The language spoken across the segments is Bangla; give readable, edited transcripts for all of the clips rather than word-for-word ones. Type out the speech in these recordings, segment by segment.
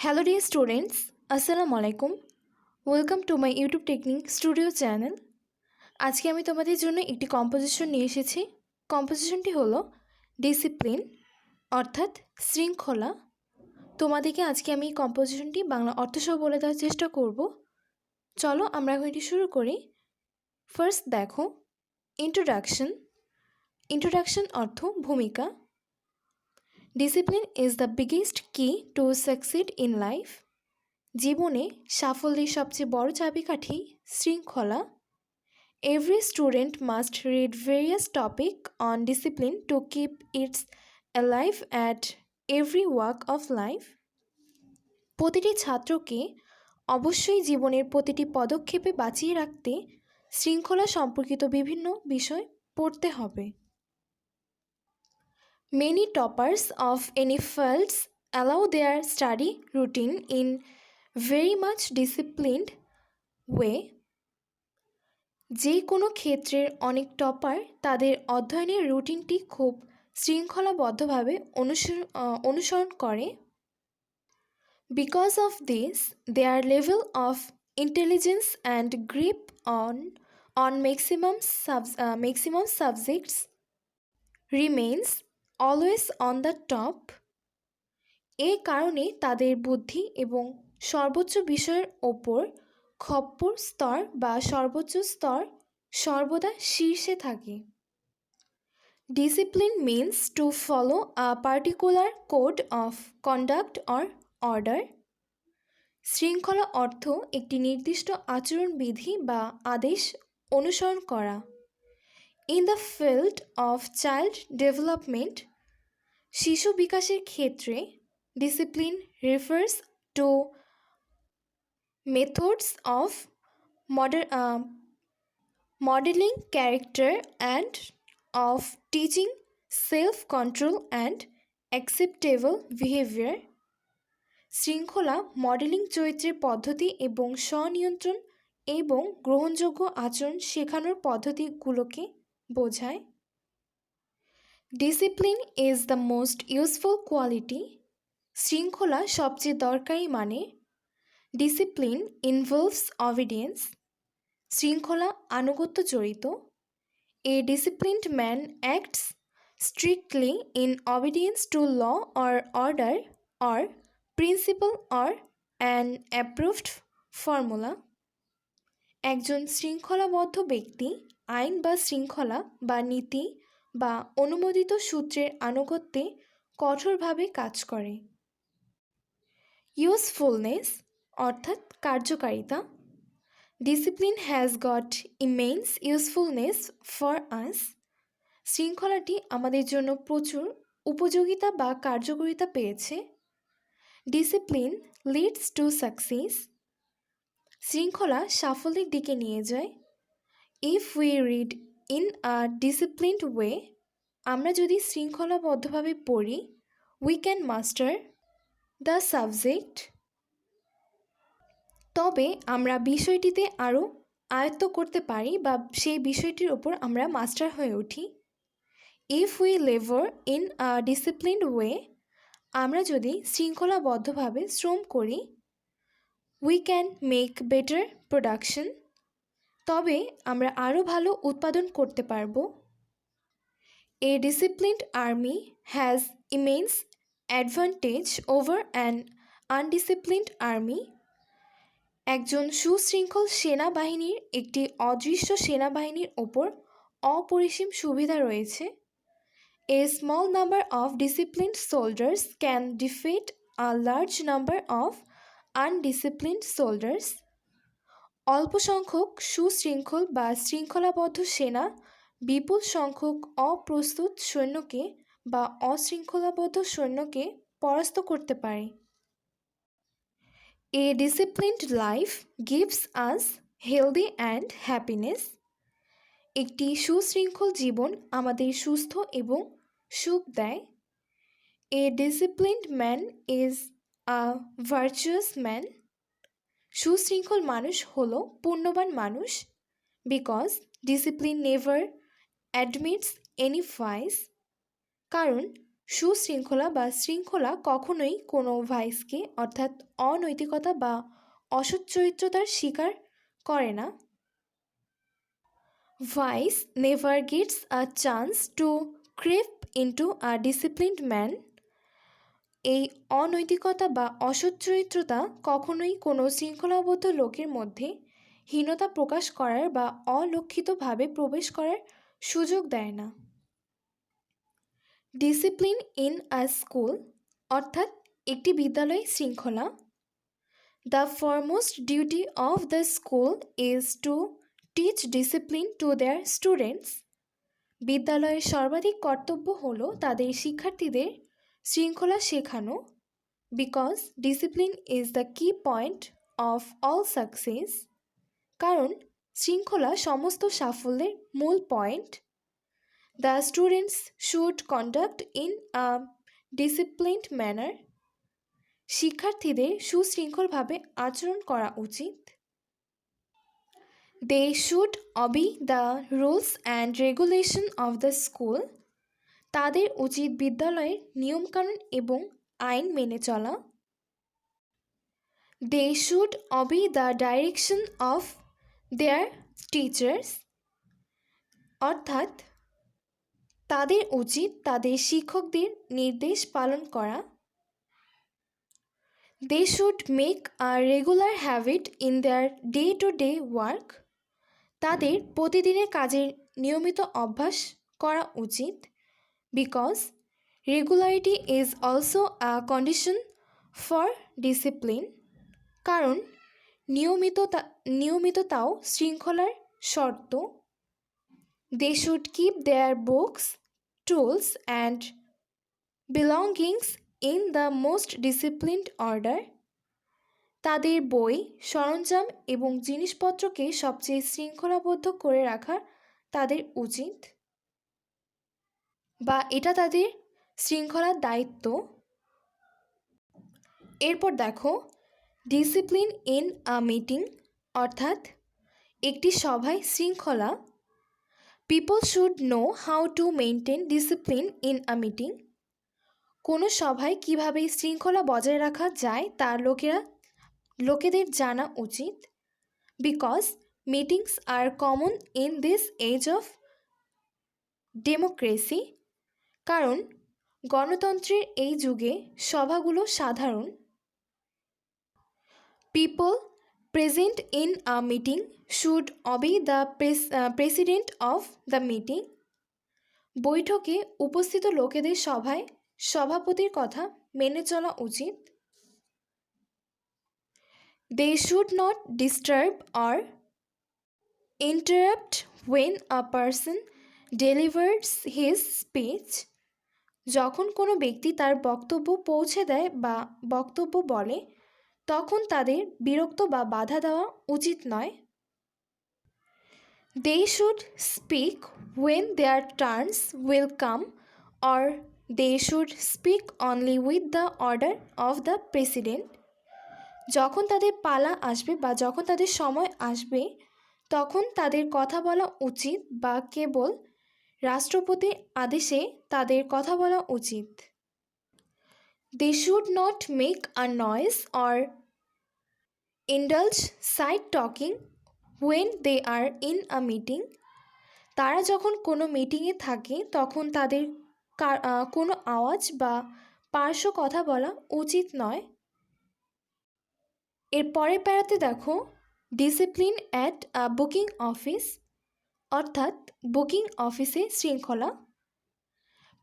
Hello dear students, Assalamu alaikum. Welcome to my YouTube Technique Studio channel. আজকে আমি তোমাদের জন্য একটি কম্পোজিশন নিয়ে এসেছি। কম্পোজিশনটি হলো ডিসিপ্লিন অর্থাৎ শৃঙ্খলা। তোমাদেরকে আজকে আমি এই কম্পোজিশনটি বাংলা অর্থসহ বলে দেওয়ার চেষ্টা করব। চলো আমরা এখন এটি শুরু করি। ফার্স্ট দেখো ইন্ট্রোডাকশন অর্থ ভূমিকা। ডিসিপ্লিন ইজ দ্য বিগেস্ট কি টু সাকসিড ইন লাইফ। জীবনে সাফল্যের সবচেয়ে বড় চাবিকাঠি শৃঙ্খলা। Every student must read various topics on discipline to keep it alive at every walk of life. প্রতিটি ছাত্রকে অবশ্যই জীবনের প্রতিটি পদক্ষেপে বাঁচিয়ে রাখতে শৃঙ্খলা সম্পর্কিত বিভিন্ন বিষয় পড়তে হবে। Many toppers of any fields allow their study routine in very much disciplined way. যে কোনো ক্ষেত্রের অনেক টপার তাদের অধ্যয়নের রুটিনটি খুব শৃঙ্খলাবদ্ধভাবে অনুসরণ করে। Because of this their level of intelligence and grip on maximum subjects remains always on the top. এই কারণে তাদের বুদ্ধি এবং সর্বোচ্চ বিষয়ের ওপর খপ্পর স্তর বা সর্বোচ্চ স্তর সর্বদা শীর্ষে থাকে। Discipline means to follow a particular code of conduct or order. শৃঙ্খলা অর্থ একটি নির্দিষ্ট আচরণবিধি বা আদেশ অনুসরণ করা। In the field of child development, শিশু বিকাশের ক্ষেত্রে discipline refers to methods of modeling character and of teaching self-control and acceptable behavior. শৃঙ্খলা মডেলিং চরিত্রের পদ্ধতি এবং স্বনিয়ন্ত্রণ এবং গ্রহণযোগ্য আচরণ শেখানোর পদ্ধতিগুলোকে বোঝায়। Discipline is the most useful quality. শৃঙ্খলা সবচেয়ে দরকারি মানে। Discipline involves obedience. শৃঙ্খলা আনুগত্য জড়িত। A disciplined man acts strictly in obedience to law or order or principle or an approved formula. একজন শৃঙ্খলাবদ্ধ ব্যক্তি আইন বা শৃঙ্খলা বা নীতি বা অনুমোদিত সূত্রের আনুগত্যে কঠোরভাবে কাজ করে। ইউজফুলনেস অর্থাৎ কার্যকারিতা। Discipline has got immense usefulness for us. শৃঙ্খলাটি আমাদের জন্য প্রচুর উপযোগিতা বা কার্যকারিতা পেয়েছে। Discipline leads to success. শৃঙ্খলা সাফল্যের দিকে নিয়ে যায়। If we read in a disciplined way, আমরা যদি শৃঙ্খলাবদ্ধভাবে পড়ি, we can master the subject, তবে আমরা বিষয়টিতে আরও আয়ত্ত করতে পারি বা সেই বিষয়টির ওপর আমরা মাস্টার হয়ে উঠি। ইফ উই লেভার ইন আ ডিসিপ্লিনড ওয়ে, আমরা যদি শৃঙ্খলাবদ্ধভাবে শ্রম করি, we can make better production, তবে আমরা আরও ভালো উৎপাদন করতে পারব। A disciplined army has immense advantage over an undisciplined army. একজন সুশৃঙ্খল সেনাবাহিনীর একটি অদৃশ্য সেনাবাহিনীর ওপর অপরিসীম সুবিধা রয়েছে। A small number of disciplined soldiers can defeat a large number of undisciplined soldiers. অল্প সংখ্যক সুশৃঙ্খল বা শৃঙ্খলাবদ্ধ সেনা বিপুল সংখ্যক অপ্রস্তুত সৈন্যকে বা অশৃঙ্খলাবদ্ধ সৈন্যকে পরাস্ত করতে পারে। A disciplined life gives us healthy and happiness. একটি সুশৃঙ্খল জীবন আমাদের সুস্থ এবং সুখ দেয়। A disciplined man is a virtuous man. সুশৃঙ্খল মানুষ হলো পুণ্যবান মানুষ। Because discipline never admits any vice. কারণ সুশৃঙ্খলা বা শৃঙ্খলা কখনোই কোনো ভাইসকে অর্থাৎ অনৈতিকতা বা অসৎ চরিত্রতার শিকার করে না। Vice never gets a chance to creep into a disciplined man. এই অনৈতিকতা বা অসৎ চরিত্রতা কখনোই কোনো শৃঙ্খলাবদ্ধ লোকের মধ্যে হীনতা প্রকাশ করার বা অলক্ষিতভাবে প্রবেশ করার সুযোগ দেয় না। ডিসিপ্লিন ইন আ স্কুল অর্থাৎ একটি বিদ্যালয়ে শৃঙ্খলা। The foremost duty of the school is to teach discipline to their students. বিদ্যালয়ের সর্বাধিক কর্তব্য হল তাদের শিক্ষার্থীদের শৃঙ্খলা শেখানো। Because discipline is the key point of all success. কারণ শৃঙ্খলা সমস্ত সাফল্যের মূল পয়েন্ট। The students should conduct in a disciplined manner. শিক্ষার্থীদের সুশৃঙ্খলভাবে আচরণ করা উচিত। They should obey the rules and regulation of the school. তাদের উচিত বিদ্যালয়ের নিয়মকানুন এবং আইন মেনে চলা। They should obey the direction of their teachers. অর্থাৎ তাদের উচিত তাদের শিক্ষকদের নির্দেশ পালন করা। They should make a regular habit in their day to day work. তাদের প্রতিদিনের কাজের নিয়মিত অভ্যাস করা উচিত। Because regularity is also a condition for discipline. কারণ নিয়মিততাও শৃঙ্খলার শর্ত। They should keep their books, tools and belongings in the most disciplined order. তাদের বই, সরঞ্জাম এবং জিনিসপত্রকে সবচেয়ে শৃঙ্খলাবদ্ধ করে রাখা তাদের উচিত, বা এটা তাদের শৃঙ্খলার দায়িত্ব। এরপর দেখো ডিসিপ্লিন ইন আ মিটিং অর্থাৎ একটি সভায় শৃঙ্খলা। People should know how to maintain discipline in a meeting. কোনো সভায় কীভাবে শৃঙ্খলা বজায় রাখা যায় তা লোকেদের জানা উচিত। Because meetings are common in this age of democracy. কারণ গণতন্ত্রের এই যুগে সভাগুলো সাধারণ। People present in a meeting should obey the president of the meeting. বৈঠকে উপস্থিত লোকেদের সভায় সভাপতির কথা মেনে চলা উচিত। They should not disturb or interrupt when a person delivers his speech. যখন কোনো ব্যক্তি তার বক্তব্য পৌঁছে দেয় বা বক্তব্য বলে তখন তাদের বিরক্ত বা বাধা দেওয়া উচিত নয়। They should speak when their turns will come or they should speak only with the order of the president. যখন তাদের পালা আসবে বা যখন তাদের সময় আসবে তখন তাদের কথা বলা উচিত বা কেবল রাষ্ট্রপতির আদেশে তাদের কথা বলা উচিত। They should not make a noise or indulge side talking when they are in a meeting. তারা যখন কোনো মিটিংয়ে থাকে তখন তাদের কোনো আওয়াজ বা পার্শ্ব কথা বলা উচিত নয়। এর পরের প্যারাতে দেখো discipline at a booking office অর্থাৎ বুকিং অফিসে শৃঙ্খলা।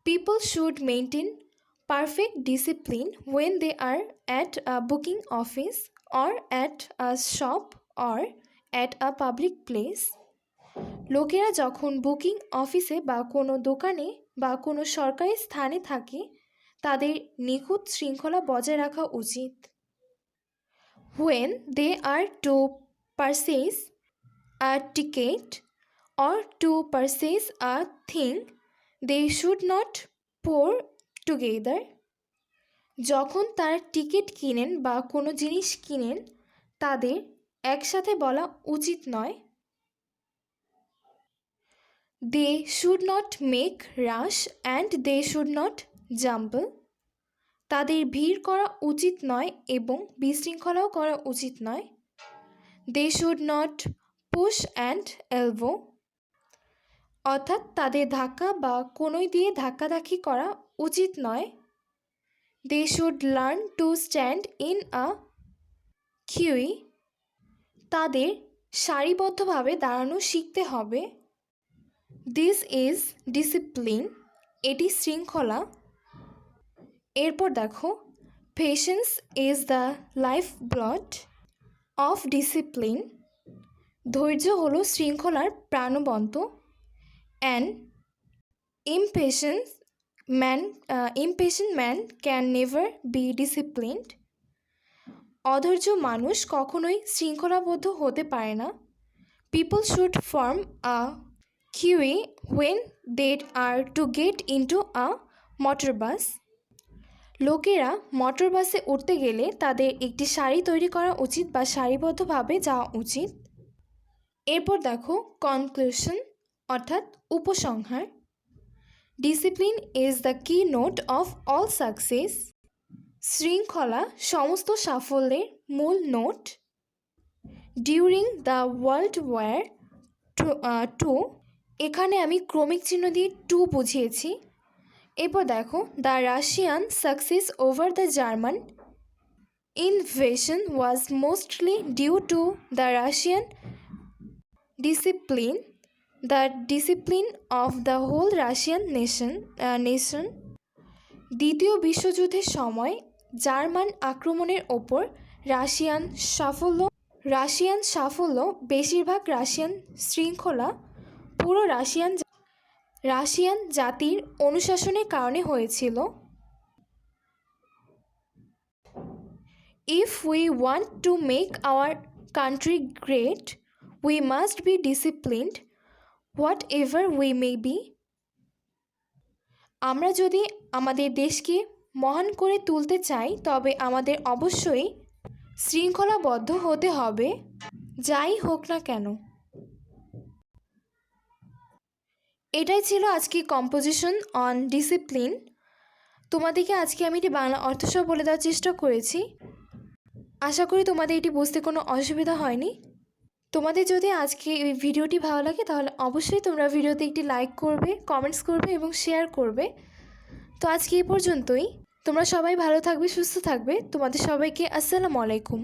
People should maintain perfect discipline when they are at a booking office or at a shop or at a public place. লোকেরা যখন বুকিং অফিসে বা কোনো দোকানে বা কোনো সরকারি স্থানে থাকে তাদের নিখুঁত শৃঙ্খলা বজায় রাখা উচিত। When they are to purchase a ticket or to purchase a thing, they should not pour together. যখন তারা টিকিট কিনেন বা কোনো জিনিস কিনেন তাদের একসাথে বলা উচিত নয়। They should not make rush and they should not জাম্পল, তাদের ভিড় করা উচিত নয় এবং বিশৃঙ্খলাও করা উচিত নয়। They should not push and elbow, অর্থাৎ তাদের ধাক্কা বা কোনোই দিয়ে ধাক্কাধাক্কি করা উচিত নয়। They should learn to stand in a queue, তাদের সারিবদ্ধভাবে দাঁড়ানো শিখতে হবে। দিস ইজ ডিসিপ্লিন, এটি শৃঙ্খলা। এরপর দেখো, patience is the life blood of discipline, ধৈর্য হলো শৃঙ্খলার প্রাণবন্ত। An impatient man can never be disciplined, অধৈর্য মানুষ কখনোই শৃঙ্খলাবদ্ধ হতে পারে না। People should form a queue when they are to get into a motor bus, লোকেরা মোটর বাসে উঠতে গেলে তাদের একটি সারি তৈরি করা উচিত বা সারিবদ্ধভাবে যাওয়া উচিত। এরপর দেখো কনক্লুশন, অর্থাৎ উপসংহার। Discipline is the key note of all success, শৃঙ্খলা সমস্ত সাফল্যের মূল নোট। During the World War Two, এখানে আমি ক্রমিক চিহ্ন দিয়ে টু বুঝিয়েছি। এরপর দেখো, the Russian success over the German invasion was mostly due to the Russian discipline, the discipline of the whole Russian nation. দ্বিতীয় বিশ্বযুদ্ধের সময় জার্মান আক্রমণের ওপর রাশিয়ান সাফল্য বেশিরভাগ রাশিয়ান শৃঙ্খলা পুরো রাশিয়ান জাতির অনুশাসনের কারণে হয়েছিল। If we want to make our country great, we must be disciplined what ever we may be, আমরা যদি আমাদের দেশকে মহান করে তুলতে চাই তবে আমাদের অবশ্যই শৃঙ্খলাবদ্ধ হতে হবে, যাই হোক না কেন। এটাই ছিল আজকে কম্পোজিশন অন ডিসিপ্লিন। তোমাদেরকে আজকে আমি এটি বাংলা অর্থসহ বলে দেওয়ার চেষ্টা করেছি। আশা করি তোমাদের এটি বুঝতে কোনো অসুবিধা হয়নি। তোমাদের যদি আজকে এই ভিডিওটি ভালো লাগে তাহলে অবশ্যই তোমরা ভিডিওতে একটি লাইক করবে, কমেন্টস করবে এবং শেয়ার করবে। তো আজকে এই পর্যন্তই। তোমরা সবাই ভালো থাকবে, সুস্থ থাকবে। তোমাদের সবাইকে আসসালামু আলাইকুম।